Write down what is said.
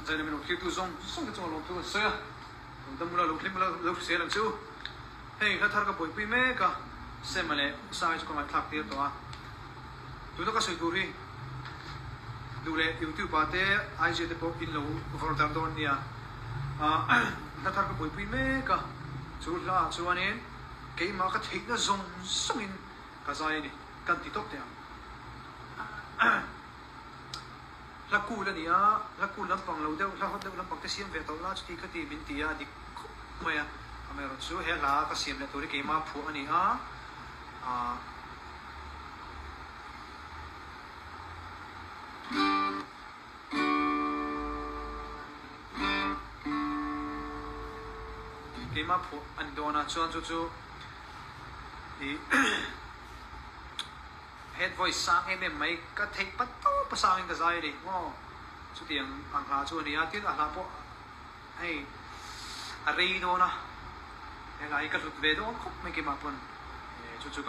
giờ này mình học tu zong cái chỗ lồng tu sơ tâm mula lồng clip mula lồng xe làm chú hey khát thar cái bồi pi mê cả xem mà lẽ sao cho con mặt thạc tiệt đó tu nó có sự đuổiดูเลยYouTube ปาเต้ไอจีเดปอินโลฟอร์ดาร์ดอนเนี่ยถ้าทาร์ก็บุยปีเมกะสุดละส่วนนี้เกี่ยมาก็ทิ้งก็ส่งอินก็ใช่นี่กันติดตบเดียวลักกูแล้วเนี่ยลักกูลำปังเราเดียวลักเขาเดียวลำปังที่เสียมเวทเอาละจุดที่ก็ตีมินตีอ่ะดิเมื่ออเมริกาสู้เฮล่าก็เสียมเลยตัวนี้เกี่ยมาผัวอันนี้เกมมาผูอันโดนะชวนจู่เฮดวอยซ์สร้างเอ็มไม่ก็เทคปัตโต้ภาษาอังกฤษได้ดิว้าวสุดที่อังกฤษชวนนี้ที่อังกฤษพอให้อะไรโดนะอะไรก็สุดเวดก็ไม่เกมมาปุ่นจู่ๆ